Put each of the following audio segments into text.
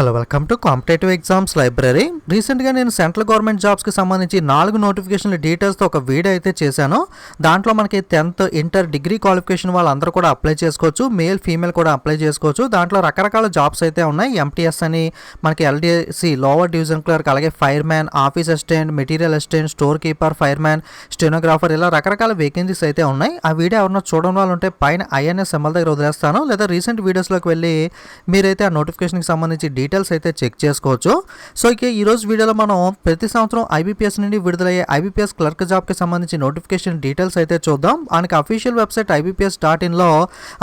Hello, welcome to competitive exams library. రీసెంట్గా నేను central government జాబ్స్కి సంబంధించి 4 నోటిఫికేషన్ల డీటెయిల్స్తో ఒక వీడియో అయితే చేశాను. దాంట్లో మనకి 10th ఇంటర్ డిగ్రీ క్వాలిఫికేషన్ వాళ్ళందరూ కూడా అప్లై చేసుకోవచ్చు, మేల్ ఫీమేల్ కూడా అప్లై చేసుకోవచ్చు. దాంట్లో రకరకాల జాబ్స్ అయితే ఉన్నాయి. ఎంటీఎస్ అని, మనకి ఎల్డీసీ లోవర్ డివిజన్ క్లర్క్, అలాగే fire man, office assistant, material assistant, store keeper, fire man, stenographer, ఇలా రకరకాల వేకెన్సీస్ అయితే ఉన్నాయి. ఆ వీడియో ఎవరన్నా చూడడం వాళ్ళు ఉంటే పైన ఐఎన్ఎస్ సింబల్ దగ్గర వదిలేస్తాను, లేదా రీసెంట్ వీడియోస్లోకి వెళ్ళి మీరైతే ఆ నోటిఫికేషన్కి సంబంధించి డీటెయిల్స్ అయితే చెక్ చేసుకోవచ్చు. సో ఇక ఈరోజు వీడియోలో మనం ప్రతి సంవత్సరం ఐబీపీఎస్ నుండి విడుదలయ్యే ఐబీపీఎస్ క్లర్క్ జాబ్కి సంబంధించి నోటిఫికేషన్ డీటెయిల్స్ అయితే చూద్దాం. మనకి అఫీషియల్ వెబ్సైట్ IBPS.in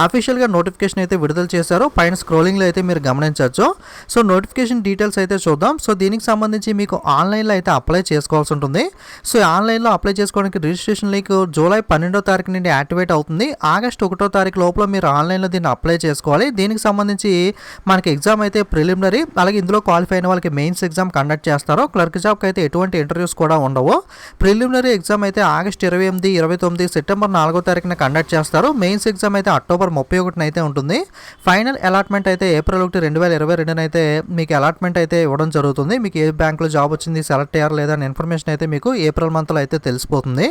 అఫీషియల్గా నోటిఫికేషన్ అయితే విడుదల చేశారు. పైన స్క్రోలింగ్లో అయితే మీరు గమనించవచ్చు. సో నోటిఫికేషన్ డీటెయిల్స్ అయితే చూద్దాం. సో దీనికి సంబంధించి మీకు ఆన్లైన్లో అయితే అప్లై చేసుకోవాల్సి ఉంటుంది. సో ఆన్లైన్లో అప్లై చేసుకోవడానికి రిజిస్ట్రేషన్ లింక్ జూలై 12వ తారీఖు నుండి యాక్టివేట్ అవుతుంది. ఆగస్ట్ 1వ తారీఖు లోపల మీరు ఆన్లైన్లో దీన్ని అప్లై చేసుకోవాలి. దీనికి సంబంధించి మనకి ఎగ్జామ్ అయితే ప్రిలిమినరీ, అలాగే ఇందులో క్వాలిఫై అయిన వాళ్ళకి మెయిన్స్ ఎగ్జామ్ కండక్ట్ చేస్తారు. క్లర్క్ జాబ్కి అయితే ఎటువంటి ఇంటర్వ్యూస్ కూడా ఉండవు. ప్రిలిమినరీ ఎగ్జామ్ అయితే ఆగస్ట్ 28, 29, సెప్టెంబర్ 4వ తారీఖున కండక్ట్ చేస్తారు. మెయిన్స్ ఎగ్జామ్ అయితే అక్టోబర్ 31న అయితే ఉంటుంది. ఫైనల్ అలాట్మెంట్ అయితే ఏప్రిల్ 1, 2022 అయితే మీకు అలాట్మెంట్ అయితే ఇవ్వడం జరుగుతుంది. మీకు ఏ బ్యాంకులో జాబ్ వచ్చింది, సెలెక్ట్ అయ్యారు లేదా అనే ఇన్ఫర్మేషన్ అయితే మీకు ఏప్రిల్ మంత్లో అయితే తెలిసిపోతుంది.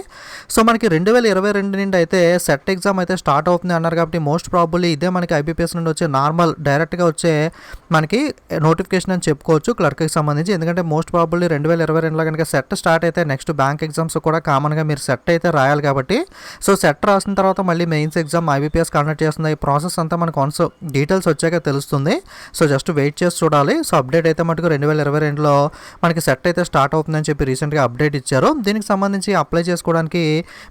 సో మనకి 2022 నుండి అయితే సెట్ ఎగ్జామ్ అయితే స్టార్ట్ అవుతుంది అన్నారు. కాబట్టి మోస్ట్ ప్రాబబ్లీ ఇదే మనకి ఐబీపీఎస్ నుండి వచ్చే నార్మల్ డైరెక్ట్గా వచ్చే మనకి నోటిఫికేషన్ అని చెప్పుకోవచ్చు క్లర్క్కి సంబంధించి. ఎందుకంటే మోస్ట్ ప్రాబబ్లీ 2022లో కనుక సెట్ స్టార్ట్ అయితే నెక్స్ట్ బ్యాంక్ ఎగ్జామ్స్ కూడా కామన్గా మీరు సెట్ అయితే రాయాలి. కాబట్టి సో సెట్ రాసిన తర్వాత మళ్ళీ మెయిన్స్ ఎగ్జామ్ ఐబీపీఎస్ కండక్ట్ చేస్తుంది. ఈ ప్రాసెస్ అంతా మనకు వన్స్ డీటెయిల్స్ వచ్చాక తెలుస్తుంది. సో జస్ట్ వెయిట్ చేసి చూడాలి. సో అప్డేట్ అయితే మటుకు 2022లో మనకి సెట్ అయితే స్టార్ట్ అవుతుందని చెప్పి రీసెంట్గా అప్డేట్ ఇచ్చారు. దీనికి సంబంధించి అప్లై చేసుకోవడానికి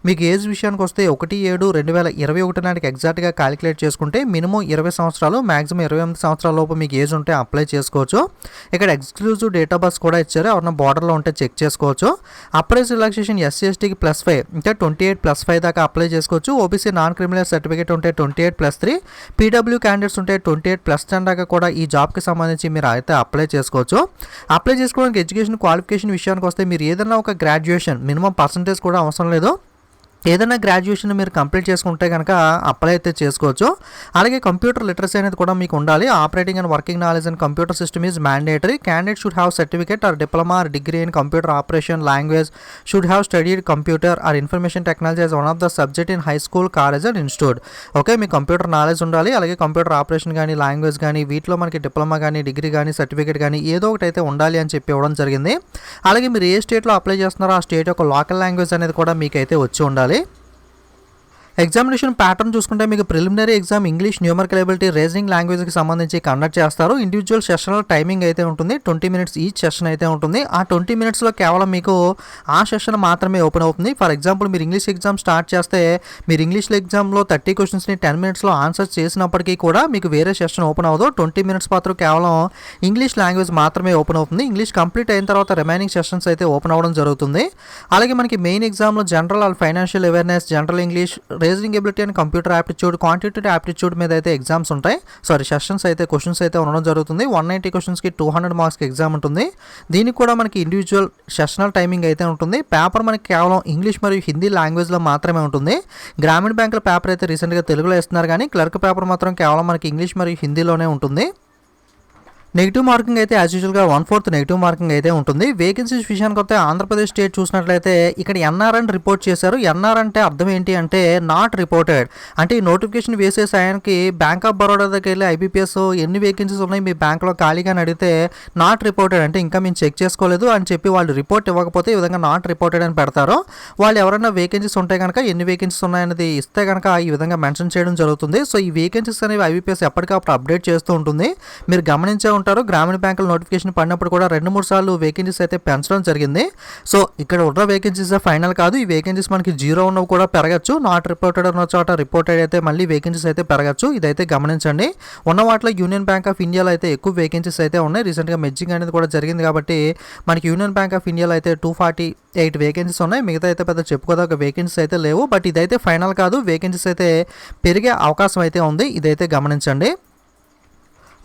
మీకు ఏజ్ విషయానికి వస్తే 1/7/2021 నాటికి ఎగ్జాక్ట్గా క్యాలిక్యులేట్ చేసుకుంటే మినిమం 20 సంవత్సరాలు, మాక్సిమం 28 సంవత్సరాల లోపు మీకు ఏజ్ ఉంటే అప్లై చేసుకోవచ్చు. ఇక్కడ ఎక్స్క్లూజివ్ డేట్ ఆఫ్ బర్త్ కూడా ఇచ్చారు. ఎవరైనా బార్డర్లో ఉంటే చెక్ చేసుకోవచ్చు. అప్రైజ్ రిలాక్సేషన్ SC/STకి +5 అంటే 28+5 దాకా అప్లై చేసుకోవచ్చు. ఓబీసీ నాన్ క్రిమినల్ సర్టిఫికేట్ ఉంటే 28+3, పీడబ్ల్యూ క్యాండిడేట్స్ ఉంటే 28+10 దాకా కూడా ఈ జాబ్కి సంబంధించి మీరు అయితే అప్లై చేసుకోవచ్చు. అప్లై చేసుకోవడానికి ఎడ్యుకేషన్ క్వాలిఫికేషన్ విషయానికి వస్తే మీరు ఏదైనా ఒక గ్రాడ్యుయేషన్, మినిమం పర్సంటేజ్ కూడా అవసరం లేదు, ఏదైనా గ్రాడ్యుయేషన్ మీరు కంప్లీట్ చేసుకుంటే కనుక అప్లై అయితే చేసుకోవచ్చు. అలాగే కంప్యూటర్ లిటరసీ అనేది కూడా మీకు ఉండాలి. Operating and working knowledge and computer system is mandatory. Candidate should have certificate or diploma or degree in computer operation language, should have studied computer or information technology as one of the subject in high school, college and institute. Okay, me computer knowledge ఉండాలి. అలాగే computer operation కానీ, language కానీ, వీటిలో మనకి diploma కానీ, degree కానీ, certificate కానీ ఏదో ఒకటి అయితే ఉండాలి అని చెప్పి ఇవ్వడం జరిగింది. అలాగే మీరు ఏ స్టేట్లో అప్లై చేస్తున్నారో ఆ స్టేట్ యొక్క లోకల్ లాంగ్వేజ్ అనేది కూడా మీకైతే వచ్చి ఉండాలి. ఎగ్జామినేషన్ ప్యాటర్న్ చూసుకుంటే మీకు preliminary exam English, numerical ability, reasoning లాంగ్వేజ్కి సంబంధించి కండక్ట్ చేస్తారు. ఇండివిజువల్ సెషనల్ టైమింగ్ అయితే ఉంటుంది. 20 minutes ఈచ్ సెషన్ అయితే ఉంటుంది. ఆ 20 minutesలో కేవలం మీకు ఆ సెషన్ మాత్రమే ఓపెన్ అవుతుంది. ఫర్ ఎగ్జాంపుల్ మీరు ఇంగ్లీష్ ఎగ్జామ్ స్టార్ట్ చేస్తే మీరు ఇంగ్లీష్ ఎగ్జామ్లో 30 questionsని 10 minutesలో ఆన్సర్ చేసినప్పటికీ కూడా మీకు వేరే సెషన్ ఓపెన్ అవ్వదు. 20 minutes మాత్రం కేవలం ఇంగ్లీష్ లాంగ్వేజ్ మాత్రమే ఓపెన్ అవుతుంది. ఇంగ్లీష్ కంప్లీట్ అయిన తర్వాత రిమైనింగ్ సెషన్స్ అయితే ఓపెన్ అవ్వడం జరుగుతుంది. అలాగే మనకి మెయిన్ ఎగ్జామ్లో general and financial awareness, general English, reasoning ability and computer aptitude, quantitative aptitude మీద అయితే ఎగ్జామ్స్ ఉంటాయి. సెషన్స్ అయితే క్వశ్చన్స్ అయితే ఉండడం జరుగుతుంది. 190 questionsకి 200 మార్క్స్కి ఎగ్జామ్ ఉంటుంది. దీనికి కూడా మనకి ఇండివిజువల్ సెషనల్ టైమింగ్ అయితే ఉంటుంది. పేపర్ మనకి కేవలం ఇంగ్లీష్ మరియు హిందీ లాంగ్వేజ్లో మాత్రమే ఉంటుంది. గ్రామీణ బ్యాంకుల పేపర్ అయితే రీసెంట్గా తెలుగులో ఇస్తున్నారు, కానీ క్లర్క్ పేపర్ మాత్రం కేవలం మనకి ఇంగ్లీష్ మరియు హిందీలోనే ఉంటుంది. నెగిటివ్ మార్కింగ్ అయితే యాజ్ యూజువల్గా 1/4 నెగిటివ్ మార్కింగ్ అయితే ఉంటుంది. వేకెన్సీస్ విషయానికి వస్తే ఆంధ్రప్రదేశ్ స్టేట్ చూసినట్లయితే ఇక్కడ ఎన్ఆర్ అని రిపోర్ట్ చేశారు. ఎన్ఆర్ అంటే అర్థం ఏంటి అంటే నాట్ రిపోర్టెడ్. అంటే ఈ నోటిఫికేషన్ వేసే సాయానికి బ్యాంక్ ఆఫ్ బరోడా దగ్గర వెళ్ళి ఐబీపీఎస్ ఎన్ని వేకెన్సీస్ ఉన్నాయి మీ బ్యాంక్లో ఖాళీగా అని అడిగితే నాట్ రిపోర్టెడ్ అంటే ఇంకా మేము చెక్ చేసుకోలేదు అని చెప్పి వాళ్ళు రిపోర్ట్ ఇవ్వకపోతే ఈ విధంగా నాట్ రిపోర్టెడ్ అని పెడతారు. వాళ్ళు ఎవరైనా వేకెన్సీస్ ఉంటే కనుక ఎన్ని వేకెన్సీస్ ఉన్నాయనేది ఇస్తే కనుక ఈ విధంగా మెన్షన్ చేయడం జరుగుతుంది. సో ఈ వేకెన్సీస్ అనేవి ఐబీపీఎస్ ఎప్పటికప్పుడు అప్డేట్ చేస్తూ ఉంటుంది. మీరు గమనించే గ్రామీణ బ్యాంకుల నోటిఫికేషన్ పడినప్పుడు కూడా 2-3 సార్లు వేకెన్సీస్ అయితే పెంచడం జరిగింది. సో ఇక్కడ ఉన్న వేకెన్సీస్ ఫైనల్ కాదు. ఈ వేకెన్సీస్ మనకి 0 ఉన్నవి కూడా పెరగచ్చు. నాట్ రిపోర్టెడ్ ఉన్న చోట రిపోర్టెడ్ అయితే మళ్ళీ వేకెన్సీస్ అయితే పెరగచ్చు. ఇదైతే గమనించండి. ఉన్న వాటిలో యూనియన్ బ్యాంక్ ఆఫ్ ఇండియాలో అయితే ఎక్కువ వేకెన్సీస్ అయితే ఉన్నాయి. రీసెంట్గా మెర్జింగ్ అనేది కూడా జరిగింది కాబట్టి మనకి యూనియన్ బ్యాంక్ ఆఫ్ ఇండియాలో అయితే 248 వేకెన్సీస్ ఉన్నాయి. మిగతా అయితే పెద్ద చెప్పుకోదగ్గ వేకెన్సీస్ అయితే లేవు. బట్ ఇదైతే ఫైనల్ కాదు. వేకెన్సీస్ అయితే పెరిగే అవకాశం అయితే ఉంది. ఇదైతే గమనించండి.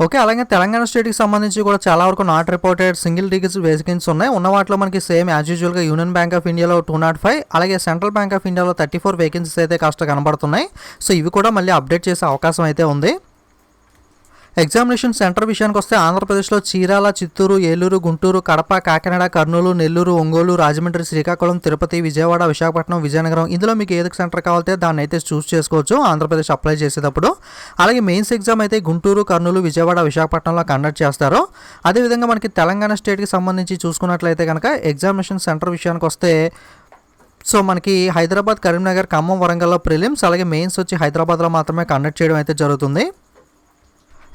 ఓకే, అలాగే తెలంగాణ స్టేట్కి సంబంధించి కూడా చాలా వరకు not reported single digit vacancies ఉన్నాయి. ఉన్న వాటిలో మనకి సేమ్ యాజ్ యూజువల్గా యూనియన్ బ్యాంక్ ఆఫ్ ఇండియాలో 205, అలాగే సెంట్రల్ బ్యాంక్ ఆఫ్ ఇండియాలో 34 వేకెన్సీస్ అయితే కాస్త కనబడుతున్నాయి. సో ఇవి కూడా మళ్ళీ అప్డేట్ చేసే అవకాశం అయితే ఉంది. ఎగ్జామినేషన్ సెంటర్ విషయానికి వస్తే ఆంధ్రప్రదేశ్లో చీరాల, చిత్తూరు, ఏలూరు, గుంటూరు, కడప, కాకినాడ, కర్నూలు, నెల్లూరు, ఒంగోలు, రాజమండ్రి, శ్రీకాకుళం, తిరుపతి, విజయవాడ, విశాఖపట్నం, విజయనగరం ఇందులో మీకు ఏది సెంటర్ కావాలంటే దాన్ని అయితే చూస్ చేసుకోవచ్చు ఆంధ్రప్రదేశ్ అప్లై చేసేటప్పుడు. అలాగే మెయిన్స్ ఎగ్జామ్ అయితే గుంటూరు, కర్నూలు, విజయవాడ, విశాఖపట్నంలో కండక్ట్ చేస్తారు. అదేవిధంగా మనకి తెలంగాణ స్టేట్కి సంబంధించి చూసుకున్నట్లయితే కనుక ఎగ్జామినేషన్ సెంటర్ విషయానికి వస్తే సో మనకి హైదరాబాద్, కరీంనగర్, ఖమ్మం, వరంగల్లో ప్రిలిమ్స్, అలాగే మెయిన్స్ వచ్చి హైదరాబాద్లో మాత్రమే కండక్ట్ చేయడం అయితే జరుగుతుంది.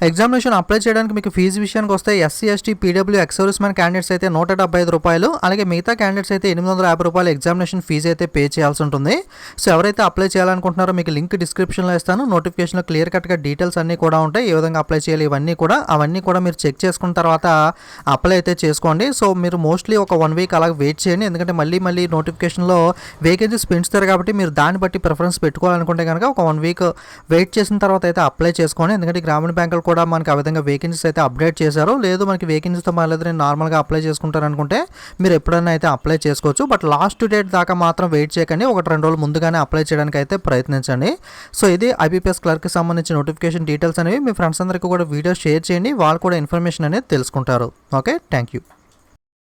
ఎగ్జామినేషన్ అప్లై చేయడానికి మీకు ఫీజు విషయానికి వస్తే SC, ST, PW, ex service man candidates అయితే ₹175, అలాగే మిగతా క్యాండిడేట్స్ అయితే ₹850 ఎగ్జామినేషన్ ఫీజు అయితే పే చేయాల్సి ఉంటుంది. సో ఎవరైతే అప్లై చేయాలనుకుంటున్నారో మీకు లింక్ డిస్క్రిప్షన్లో ఇస్తాను. నోటిఫికేషన్లో క్లియర్ కట్గా డీటెయిల్స్ అన్నీ కూడా ఉంటాయి. ఏ విధంగా అప్లై చేయాలి అవన్నీ కూడా మీరు చెక్ చేసుకున్న తర్వాత అప్లై అయితే చేసుకోండి. సో మీరు మోస్ట్లీ ఒక 1 వీక్ అలాగే వెయిట్ చేయండి, ఎందుకంటే మళ్ళీ నోటిఫికేషన్లో వేకెన్సీస్ పెంచుతారు కాబట్టి మీరు దాన్ని బట్టి ప్రిఫరెన్స్ పెట్టుకోవాలనుకుంటే కనుక ఒక 1 వీక్ వెయిట్ చేసిన తర్వాత అయితే అప్లై చేసుకోండి. ఎందుకంటే గ్రామీణ బ్యాంకులు కూడా మనకి ఆ విధంగా వేకెన్సీస్ అయితే అప్డేట్ చేశారు. లేదు మనకి వేకెన్సీతో మళ్ళీ నేను నార్మల్గా అప్లై చేసుకుంటాను అనుకుంటే మీరు ఎప్పుడైనా అయితే అప్లై చేసుకోవచ్చు. బట్ లాస్ట్ డేట్ దాకా మాత్రం వెయిట్ చేయకండి, 1-2 రోజులు ముందుగానే అప్లై చేయడానికి అయితే ప్రయత్నించండి. సో ఇది ఐబీపీఎస్ క్లర్క్కి సంబంధించిన నోటిఫికేషన్ డీటెయిల్స్ అనేవి మీ ఫ్రెండ్స్ అందరికీ కూడా వీడియో షేర్ చేయండి, వాళ్ళు కూడా ఇన్ఫర్మేషన్ అనేది తెలుసుకుంటారు. Okay, thank you.